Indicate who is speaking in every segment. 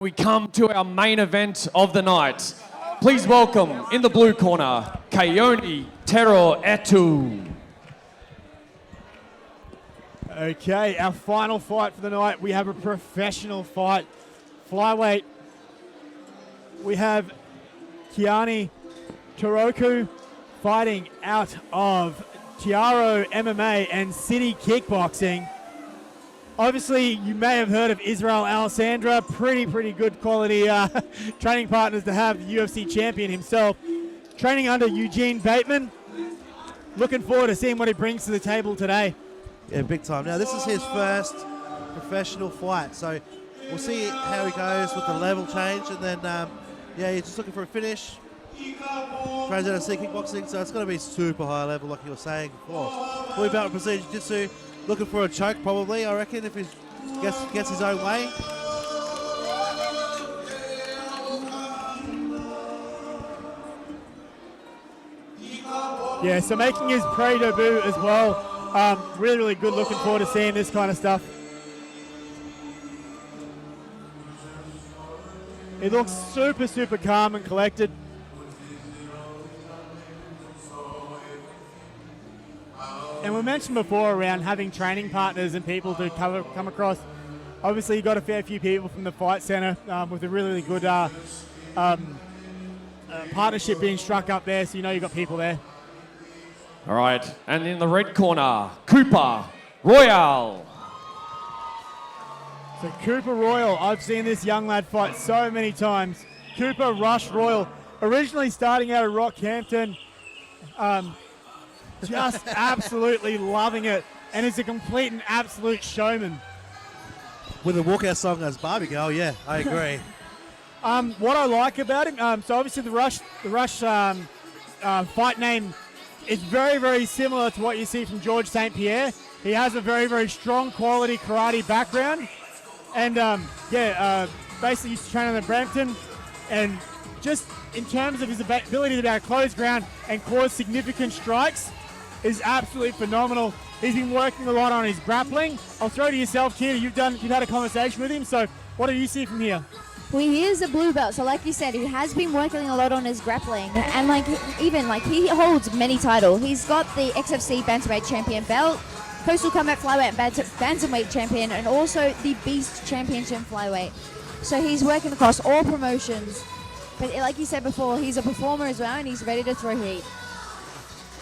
Speaker 1: We come to our main event of the night. Please welcome, in the blue corner, Keoni Terorotua.
Speaker 2: Okay, our final fight for the night. We have a professional fight. Flyweight. We have Keoni Terorotua fighting out of Tiaro MMA and City Kickboxing. Obviously, you may have heard of Israel Alessandra. Pretty good quality training partners to have, the UFC champion himself. Training under Eugene Bateman. Looking forward to seeing what he brings to the table today.
Speaker 3: Yeah, big time. Now, this is his first professional fight, so we'll see how he goes with the level change, and then, yeah, he's just looking for a finish. Trains out of City Kickboxing, so it's going to be super high level, like you were saying before. Fully battle Brazilian Jiu-Jitsu. Looking for a choke, probably, I reckon, if he gets his own way.
Speaker 2: Yeah, so making his pre-debut as well. Really good. Looking forward to seeing this kind of stuff. He looks super calm and collected. And we mentioned before around having training partners and people to come across. Obviously, you got a fair few people from the Fight Centre with a really good partnership being struck up there, so you know you got people there.
Speaker 1: All right, and in the red corner, Coopar Royale.
Speaker 2: So Coopar Royal, I've seen this young lad fight so many times. Coopar Rush Royal, originally starting out of Rockhampton, just absolutely loving it, and is a complete and absolute showman.
Speaker 3: With a walkout song as Barbie Girl, yeah, I agree.
Speaker 2: What I like about him, so obviously the Rush fight name is very similar to what you see from George St. Pierre. He has a very strong quality karate background, and basically used to train in Brampton, and just in terms of his ability to be able to close ground and cause significant strikes is absolutely phenomenal. He's been working a lot on his grappling. I'll throw to yourself, Kira. You've had a conversation with him, so what do you see from here?
Speaker 4: Well, he is a blue belt, so like you said, he has been working a lot on his grappling, and he holds many titles. He's got the XFC bantamweight champion belt, Coastal Combat flyweight and bantamweight champion, and also the Beast championship flyweight. So he's working across all promotions, but like you said before, he's a performer as well, and he's ready to throw heat.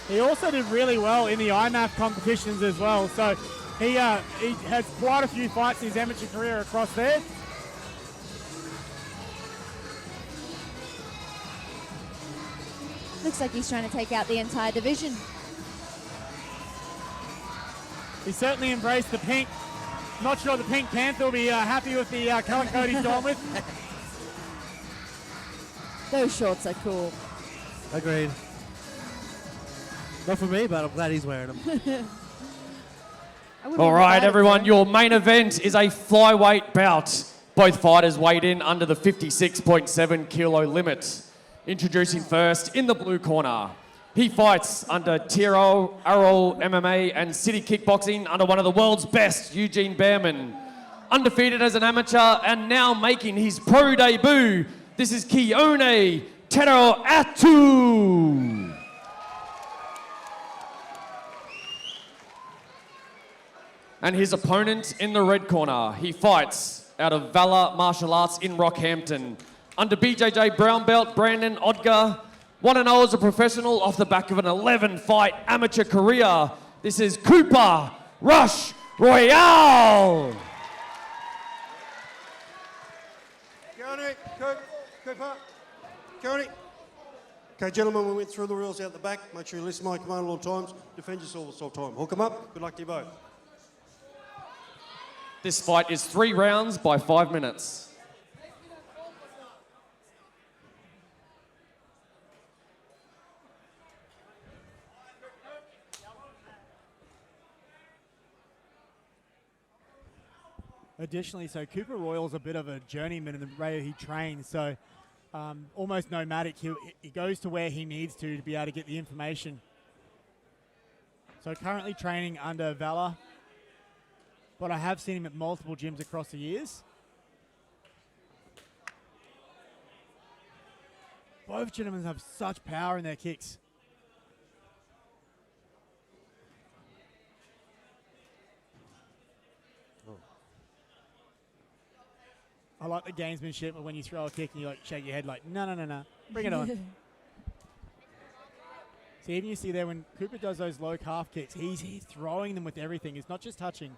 Speaker 2: He also did really well in the IMAF competitions as well, so he has quite a few fights in his amateur career across there.
Speaker 4: Looks like he's trying to take out the entire division.
Speaker 2: He certainly embraced the pink. Not sure the Pink Panther will be happy with the colour code he's gone with.
Speaker 4: Those shorts are cool.
Speaker 3: Agreed. Not for me, but I'm glad he's wearing them.
Speaker 1: All right, everyone, your main event is a flyweight bout. Both fighters weighed in under the 56.7 kilo limit. Introducing first, in the blue corner, he fights under Tiaro MMA and City Kickboxing under one of the world's best, Eugene Bateman. Undefeated as an amateur and now making his pro debut, this is Keoni Terorotua. And his opponent in the red corner, he fights out of Valor Martial Arts in Rockhampton. Under BJJ brown belt, Brandon Odgar, 1-0 as a professional off the back of an 11-fight amateur career. This is Coopar Rush Royale.
Speaker 5: Keoni, Coopar, Keoni. Okay, gentlemen, we went through the rules out the back. Make sure you listen to my command all times. Defend yourselves all the time. Hook them up. Good luck to you both.
Speaker 1: This fight is 3 rounds by 5 minutes.
Speaker 2: Additionally, so Coopar Royal's a bit of a journeyman in the way he trains, so almost nomadic. He goes to where he needs to be able to get the information. So currently training under Valor, but I have seen him at multiple gyms across the years. Both gentlemen have such power in their kicks. I like the gamesmanship of when you throw a kick and you like shake your head like, no, bring it on. So even you see there when Cooper does those low calf kicks, he's throwing them with everything. It's not just touching.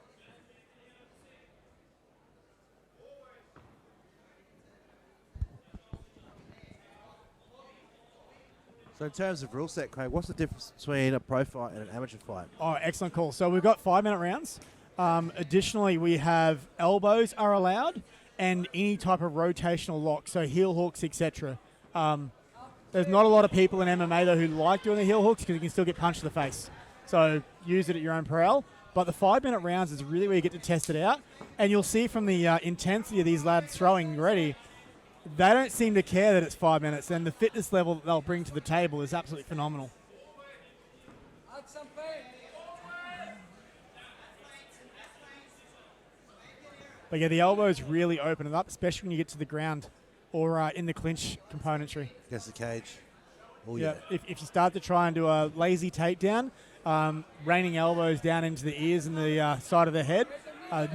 Speaker 3: So in terms of rule set, Craig, what's the difference between a pro fight and an amateur fight?
Speaker 2: Oh, excellent call. So we've got 5-minute rounds. Additionally, we have elbows are allowed and any type of rotational lock, so heel hooks, etc. There's not a lot of people in MMA, though, who like doing the heel hooks because you can still get punched in the face. So use it at your own peril. But the 5-minute rounds is really where you get to test it out. And you'll see from the intensity of these lads throwing already, they don't seem to care that it's 5 minutes. And the fitness level that they'll bring to the table is absolutely phenomenal. But yeah, the elbows really open it up, especially when you get to the ground or in the clinch componentry.
Speaker 3: Against the cage. Oh,
Speaker 2: yeah. If you start to try and do a lazy takedown, raining elbows down into the ears and the side of the head,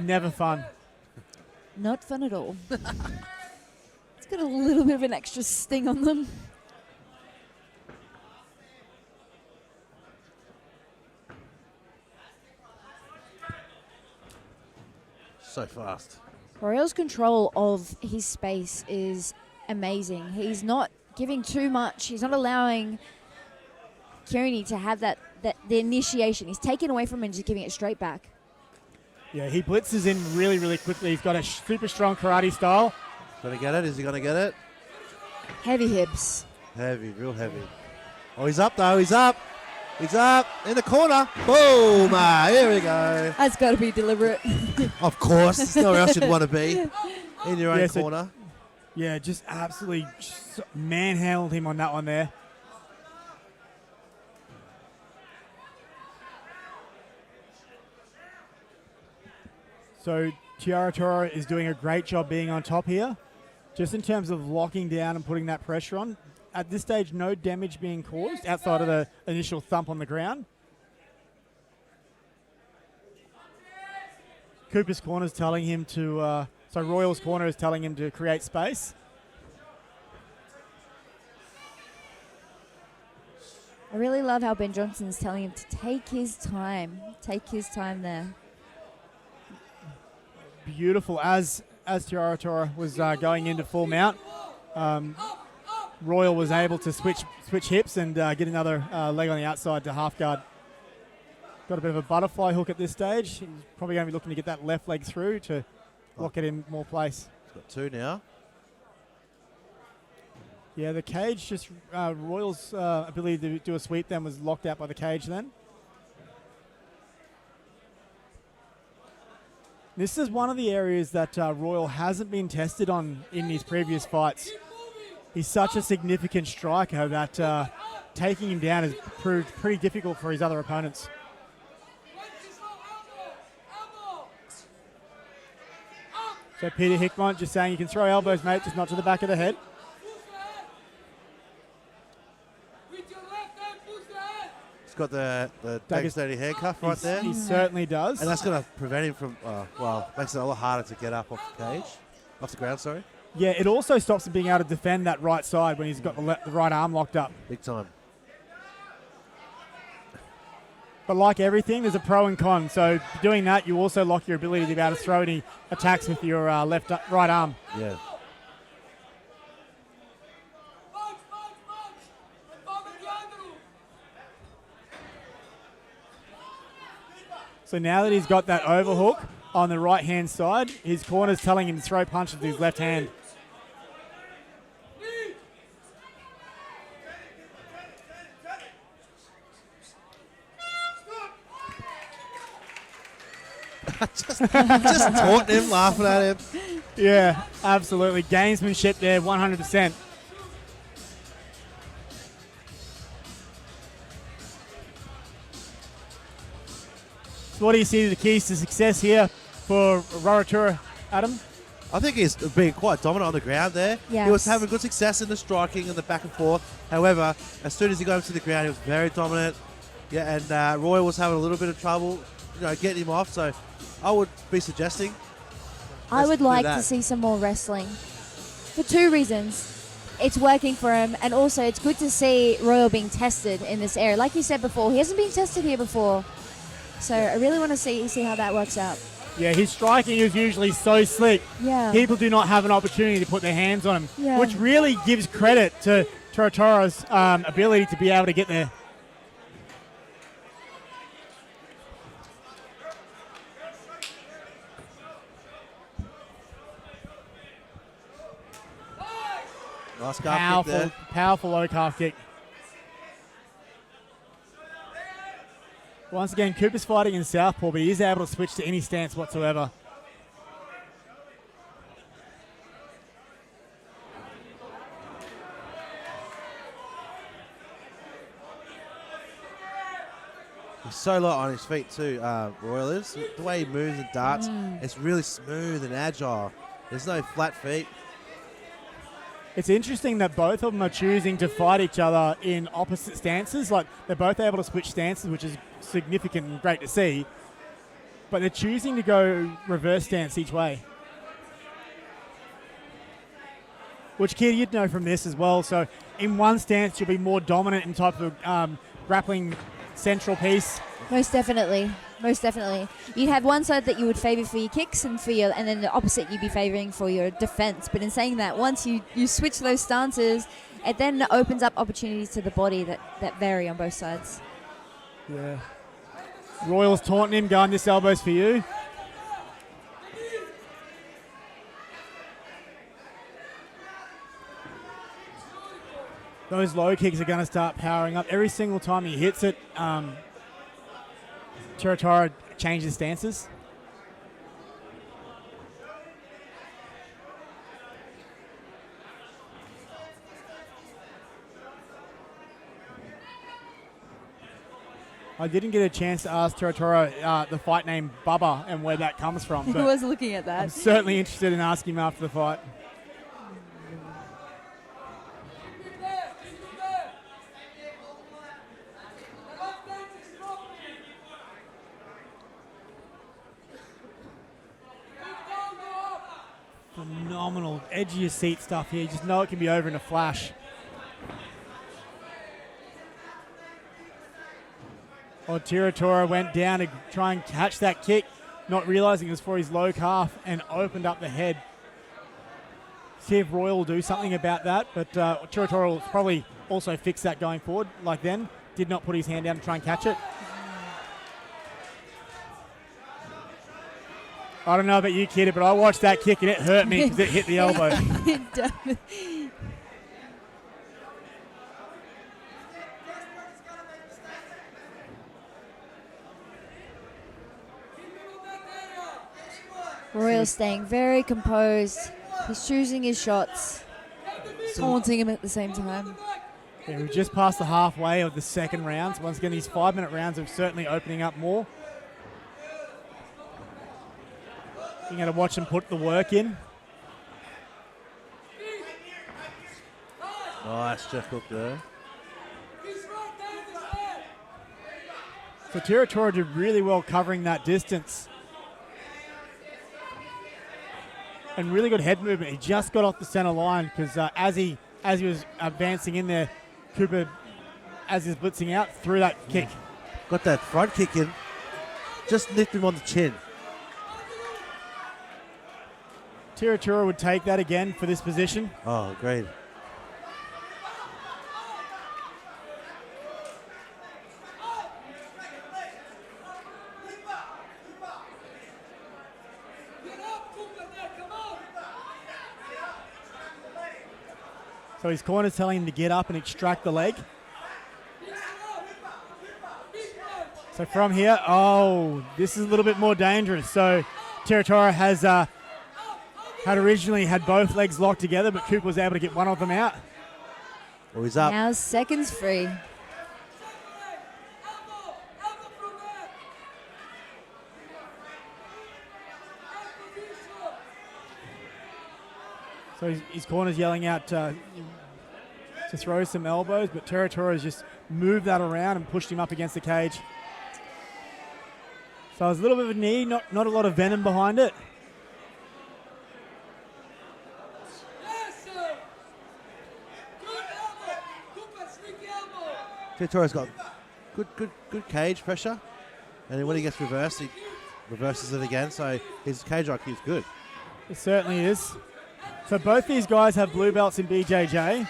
Speaker 2: never fun.
Speaker 4: Not fun at all. It's got a little bit of an extra sting on them.
Speaker 3: So fast.
Speaker 4: Royal's control of his space is amazing. He's not giving too much. He's not allowing Keoni to have the initiation. He's taking away from him and just giving it straight back.
Speaker 2: Yeah, he blitzes in really, really quickly. He's got a super strong karate style.
Speaker 3: Gonna get it? Is he gonna get it?
Speaker 4: Heavy hips.
Speaker 3: Heavy, real heavy. Oh, he's up though. He's up. He's up in the corner. Boom! Here we go.
Speaker 4: That's got to be deliberate.
Speaker 3: Of course. There's nowhere else you'd want to be. In your own corner.
Speaker 2: Yeah, just absolutely manhandled him on that one there. So Terorotua is doing a great job being on top here. Just in terms of locking down and putting that pressure on. At this stage, no damage being caused outside of the initial thump on the ground. Cooper's corner is telling him to, Royal's corner is telling him to create space.
Speaker 4: I really love how Ben Johnson's telling him to take his time. Take his time there.
Speaker 2: Beautiful. As Terorotua was going into full mount, Royal was able to switch hips and get another leg on the outside to half guard. Got a bit of a butterfly hook at this stage. He's probably going to be looking to get that left leg through to lock it in more place.
Speaker 3: He's got two now.
Speaker 2: Yeah, the cage just, Royal's ability to do a sweep then was locked out by the cage then. This is one of the areas that Royal hasn't been tested on in his previous fights. He's such a significant striker that taking him down has proved pretty difficult for his other opponents. So Peter Hickmont just saying you can throw elbows, mate, just not to the back of the head.
Speaker 3: He's got the Pakistani handcuff right there.
Speaker 2: He certainly does.
Speaker 3: And that's going to prevent him from, makes it a lot harder to get up off the cage. Off the ground, sorry.
Speaker 2: Yeah, it also stops him being able to defend that right side when he's got the right arm locked up.
Speaker 3: Big time.
Speaker 2: But like everything, there's a pro and con. So doing that, you also lock your ability to be able to throw any attacks with your right arm.
Speaker 3: Yeah.
Speaker 2: So now that he's got that overhook on the right-hand side, his corner's telling him to throw punches with his left hand.
Speaker 3: just taunting him, laughing at him.
Speaker 2: Yeah, absolutely. Gamesmanship there, 100%. So what do you see the keys to success here for Terorotua, Adam?
Speaker 3: I think he's been quite dominant on the ground there.
Speaker 4: Yes.
Speaker 3: He was having good success in the striking and the back and forth. However, as soon as he got into the ground, he was very dominant. Yeah, and Roy was having a little bit of trouble, getting him off. So I would be suggesting.
Speaker 4: I
Speaker 3: let's
Speaker 4: would
Speaker 3: do
Speaker 4: like
Speaker 3: that.
Speaker 4: to see some more wrestling for 2 reasons. It's working for him, and also it's good to see Royal being tested in this area. Like you said before, he hasn't been tested here before. So I really want to see how that works out.
Speaker 2: Yeah, his striking is usually so slick.
Speaker 4: Yeah.
Speaker 2: People do not have an opportunity to put their hands on him,
Speaker 4: Yeah.
Speaker 2: which really gives credit to Terorotua's ability to be able to get there.
Speaker 3: Nice calf kick there.
Speaker 2: Powerful low calf kick. Once again, Cooper's fighting in southpaw, but he is able to switch to any stance whatsoever.
Speaker 3: He's so light on his feet too, Royal is. The way he moves and darts, it's really smooth and agile. There's no flat feet.
Speaker 2: It's interesting that both of them are choosing to fight each other in opposite stances. Like, they're both able to switch stances, which is significant and great to see. But they're choosing to go reverse stance each way. Which, Kid, you'd know from this as well. So in one stance, you'll be more dominant in type of grappling central piece.
Speaker 4: Most definitely. Most definitely. You'd have one side that you would favour for your kicks and then the opposite you'd be favouring for your defence. But in saying that, once you switch those stances, it then opens up opportunities to the body that vary on both sides.
Speaker 2: Yeah. Royal's taunting him, going, this elbow's for you. Those low kicks are going to start powering up. Every single time he hits it, Terorotua changes stances. I didn't get a chance to ask Terorotua the fight name Bubba and where that comes from.
Speaker 4: I
Speaker 2: But
Speaker 4: was looking at that.
Speaker 2: I'm certainly interested in asking him after the fight. Phenomenal, edge of your seat stuff here. You just know it can be over in a flash. Oh, Terorotua went down to try and catch that kick, not realizing it was for his low calf, and opened up the head. See if Royal will do something about that, but Terorotua will probably also fix that going forward. Like then, did not put his hand down to try and catch it. I don't know about you, Kid, but I watched that kick and it hurt me because it hit the elbow.
Speaker 4: It does. Royal staying very composed. He's choosing his shots, taunting him at the same time.
Speaker 2: Yeah, we've just passed the halfway of the second rounds. Once again, these 5-minute rounds are certainly opening up more. You're going to watch them put the work in.
Speaker 3: Nice Jeff Hook there.
Speaker 2: So Terorotua did really well covering that distance. And really good head movement. He just got off the center line because as he was advancing in there, Cooper, as he's blitzing out, threw that kick.
Speaker 3: Got that front kick in. Just nipped him on the chin.
Speaker 2: Terorotua would take that again for this position.
Speaker 3: Oh, great.
Speaker 2: So his corner's telling him to get up and extract the leg. So from here, this is a little bit more dangerous. So Terorotua has had originally had both legs locked together, but Cooper was able to get one of them out.
Speaker 3: Oh, he's up.
Speaker 4: Now seconds free.
Speaker 2: So his corner's yelling out to throw some elbows, but Terorotua has just moved that around and pushed him up against the cage. So it was a little bit of a knee, not a lot of venom behind it.
Speaker 3: Terorotua's got good cage pressure, and then when he gets reversed, he reverses it again. So his cage IQ is good.
Speaker 2: It certainly is. So both these guys have blue belts in BJJ,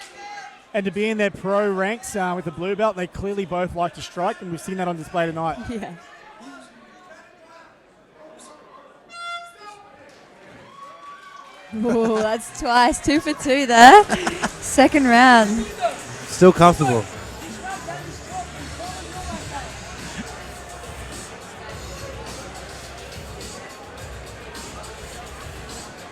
Speaker 2: and to be in their pro ranks with the blue belt, they clearly both like to strike, and we've seen that on display tonight.
Speaker 4: Yeah. Oh, that's twice. 2 for 2 there. Second round.
Speaker 3: Still comfortable.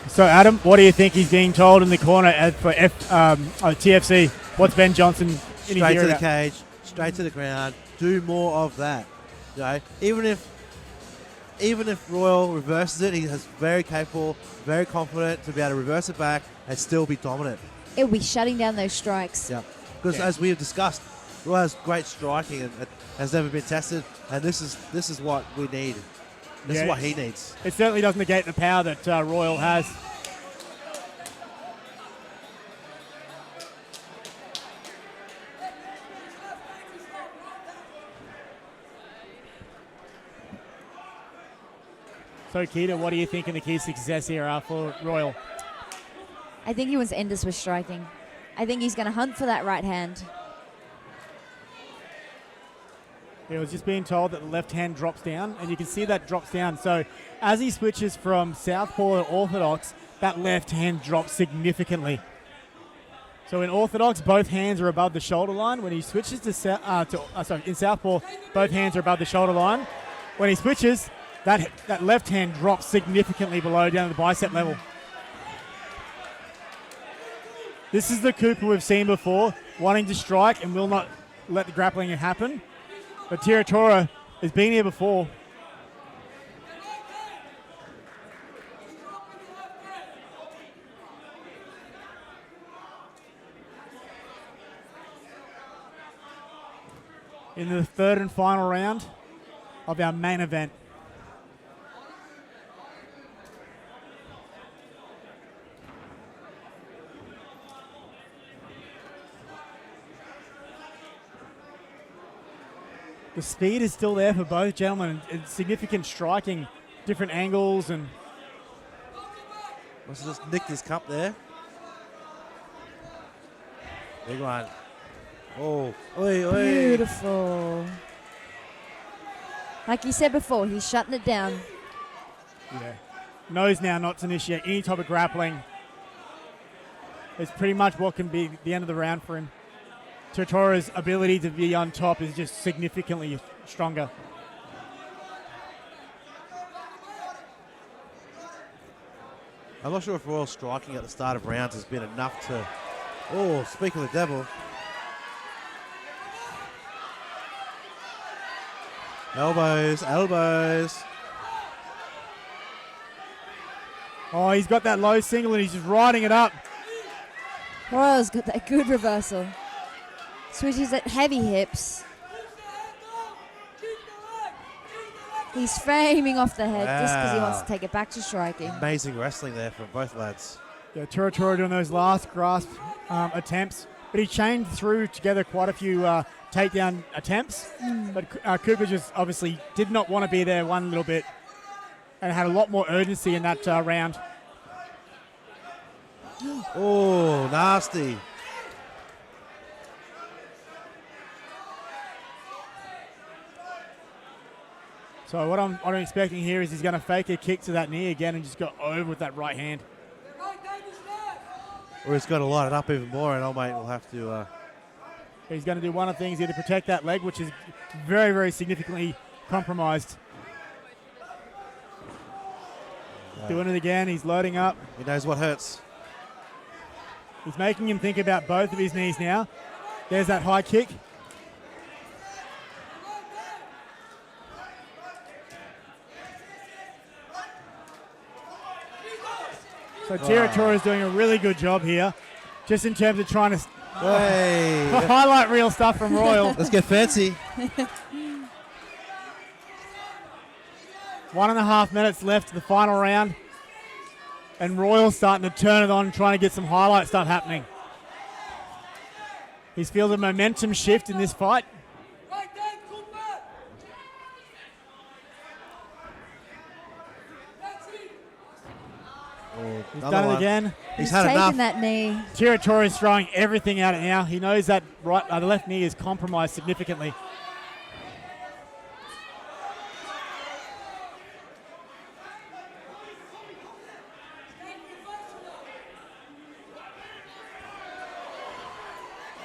Speaker 2: So, Adam, what do you think he's being told in the corner for TFC? What's Ben Johnson in his ear
Speaker 3: Straight to the
Speaker 2: about?
Speaker 3: cage, straight to the ground. Do more of that. You know, even if Royal reverses it, he's very capable, very confident to be able to reverse it back and still be dominant.
Speaker 4: It'll be shutting down those strikes.
Speaker 3: Yeah, because as we have discussed, Royal has great striking and it has never been tested, and this is what we need. This is what he needs.
Speaker 2: It certainly doesn't negate the power that Royal has. So, Keita, what do you think in the key success here for Royal?
Speaker 4: I think he wants to end us with striking. I think he's going to hunt for that right hand.
Speaker 2: He was just being told that the left hand drops down, and you can see that drops down. So as he switches from southpaw to orthodox, that left hand drops significantly. So in orthodox, both hands are above the shoulder line. When he switches in southpaw, both hands are above the shoulder line. When he switches, that left hand drops significantly below, down to the bicep level. This is the Coopar we've seen before, wanting to strike and will not let the grappling happen. But Terorotua has been here before. In the third and final round of our main event. The speed is still there for both gentlemen, and significant striking, different angles, and
Speaker 3: Must have just nicked his cup there. Big one. Oh, oi, oi.
Speaker 4: Beautiful. Like you said before, he's shutting it down.
Speaker 2: knows now not to initiate any type of grappling. It's pretty much what can be the end of the round for him. Terorotua's ability to be on top is just significantly stronger.
Speaker 3: I'm not sure if Royal striking at the start of rounds has been enough to... Oh, speak of the devil. Elbows, elbows.
Speaker 2: Oh, he's got that low single and he's just riding it up.
Speaker 4: Royal's got that good reversal. Switches at heavy hips. He's framing off the head just because he wants to take it back to striking.
Speaker 3: Amazing wrestling there from both lads.
Speaker 2: Yeah, Terorotua doing those last grasp attempts, but he chained through together quite a few takedown attempts. But Coopar just obviously did not want to be there one little bit and had a lot more urgency in that round.
Speaker 3: Oh, nasty.
Speaker 2: So what I'm expecting here is he's going to fake a kick to that knee again and just go over with that right hand.
Speaker 3: Or he's got to light it up even more, and old mate will have to...
Speaker 2: He's going to do one of things, either protect that leg, which is very, very significantly compromised. Doing it again, he's loading up.
Speaker 3: He knows what hurts.
Speaker 2: He's making him think about both of his knees now. There's that high kick. So Terorotua is doing a really good job here, just in terms of trying to
Speaker 3: Hey.
Speaker 2: highlight real stuff from Royal.
Speaker 3: Let's get fancy.
Speaker 2: 1.5 minutes left to the final round. And Royal's starting to turn it on, trying to get some highlight stuff happening. He's feeling a momentum shift in this fight. He's done it again.
Speaker 3: He's had
Speaker 4: taking
Speaker 3: enough.
Speaker 4: that knee.
Speaker 2: Terorotua is throwing everything at it now. He knows that the left knee is compromised significantly.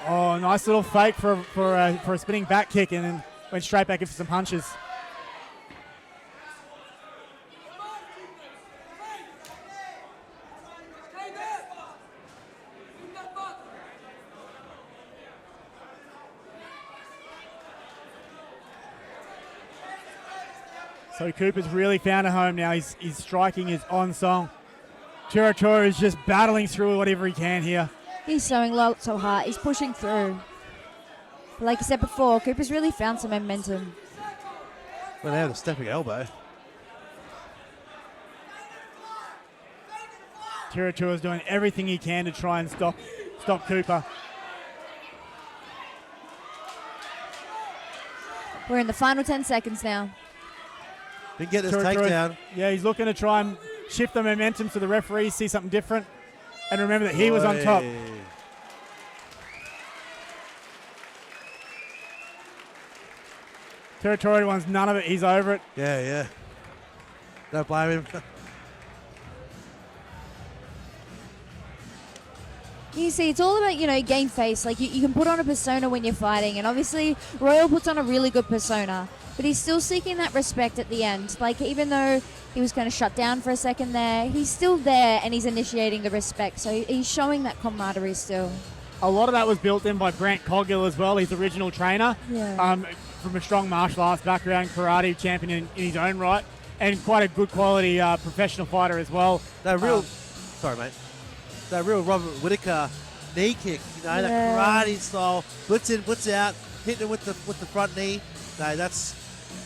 Speaker 2: Oh, nice little fake for a spinning back kick, and then went straight back in for some punches. So Cooper's really found a home now. His striking is on song. Terorotua is just battling through whatever he can here.
Speaker 4: He's throwing lots of heart. He's pushing through. But like I said before, Cooper's really found some momentum.
Speaker 3: Well, they have a stepping elbow.
Speaker 2: Terorotua is doing everything he can to try and stop Cooper.
Speaker 4: We're in the final 10 seconds now.
Speaker 3: Didn't get this
Speaker 2: Terorotua-
Speaker 3: takedown.
Speaker 2: Yeah, he's looking to try and shift the momentum so the referees see something different. And remember that he was on top. Terorotua wants none of it. He's over it.
Speaker 3: Yeah. Don't blame him.
Speaker 4: You see, it's all about, game face. Like, you can put on a persona when you're fighting, and obviously Royal puts on a really good persona, but he's still seeking that respect at the end. Like, even though he was kind of shut down for a second there, he's still there, and he's initiating the respect. So he's showing that camaraderie still.
Speaker 2: A lot of that was built in by Brant Coggill as well, his original trainer.
Speaker 4: Yeah.
Speaker 2: From a strong martial arts background, karate champion in his own right, and quite a good quality professional fighter as well.
Speaker 3: Sorry, mate. That real Robert Whittaker knee kick, that karate style, blitz in, blitz out, hitting him with the front knee. No, that's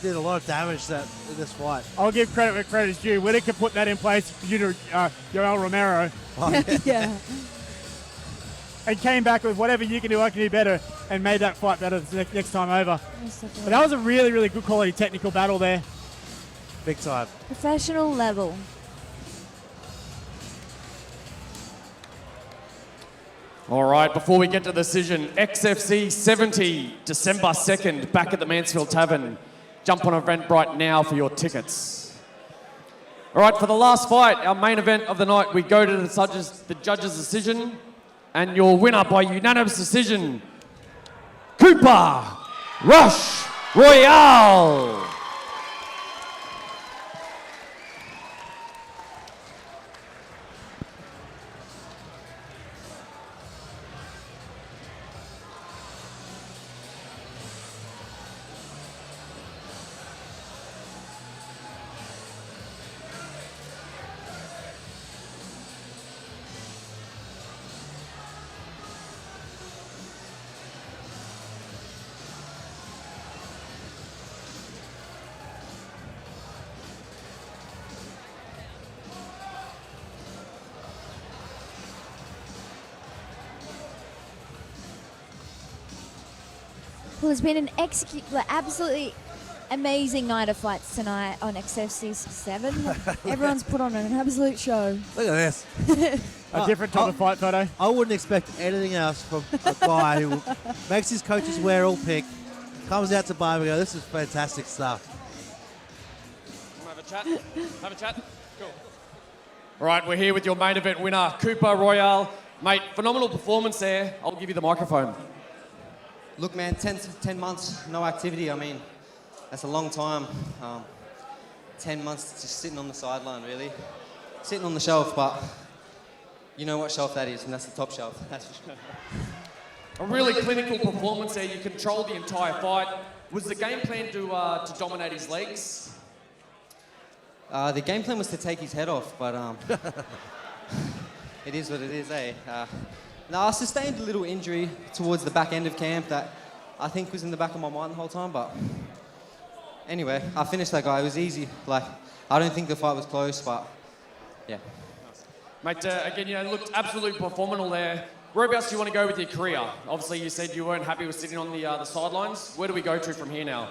Speaker 3: did a lot of damage in this fight.
Speaker 2: I'll give credit where credit is due. Whittaker put that in place due to Yoel Romero.
Speaker 3: Oh,
Speaker 4: Yeah.
Speaker 2: And came back with whatever you can do, I can do better, and made that fight better the next time over. But that was a really, really good quality technical battle there.
Speaker 3: Big time.
Speaker 4: Professional level.
Speaker 1: All right, before we get to the decision, XFC70, December 2nd, back at the Mansfield Tavern. Jump on Eventbrite now for your tickets. All right, for the last fight, our main event of the night, we go to the judges' decision. And your winner by unanimous decision, Coopar Rush Royale.
Speaker 4: Well, it's been an absolutely amazing night of fights tonight on XFC67. Everyone's put on an absolute show.
Speaker 3: Look at this.
Speaker 2: A different type of fight photo.
Speaker 3: I wouldn't expect anything else from a guy who makes his coaches wear all pink, comes out to bar and go, this is fantastic stuff.
Speaker 1: Have a chat? Have a chat? Cool. All right, we're here with your main event winner, Coopar Royale. Mate, phenomenal performance there. I'll give you the microphone.
Speaker 6: Look, man, 10 months, no activity. I mean, that's a long time. 10 months just sitting on the sideline, really. Sitting on the shelf, but you know what shelf that is, and that's the top shelf. That's for sure.
Speaker 1: A really clinical performance there. You controlled the entire fight. Was the game plan to dominate his legs?
Speaker 6: The game plan was to take his head off, but it is what it is, eh? Now, I sustained a little injury towards the back end of camp that I think was in the back of my mind the whole time, but anyway, I finished that guy. It was easy. Like, I don't think the fight was close, but yeah.
Speaker 1: Mate, again, you know, looked absolutely phenomenal there. Whereabouts do you want to go with your career? Obviously, you said you weren't happy with sitting on the sidelines. Where do we go to from here now?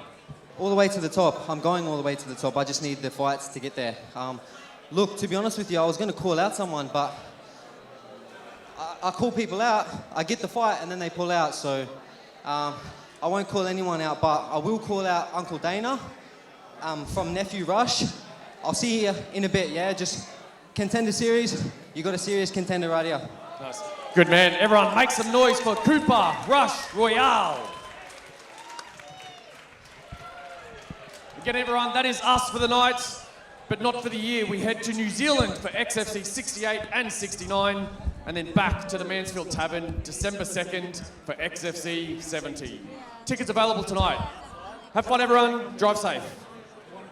Speaker 6: All the way to the top. I'm going all the way to the top. I just need the fights to get there. Look, to be honest with you, I was going to call out someone, but I call people out, I get the fight, and then they pull out. So I won't call anyone out, but I will call out Uncle Dana from Nephew Rush. I'll see you in a bit, yeah? Just contender series. You got a serious contender right here.
Speaker 1: Nice. Good man. Everyone make some noise for Coopar Rush Royale. Again, everyone, that is us for the night, but not for the year. We head to New Zealand for XFC68 and 69, and then back to the Mansfield Tavern December 2nd for XFC70. Tickets available tonight. Have fun, everyone. Drive safe.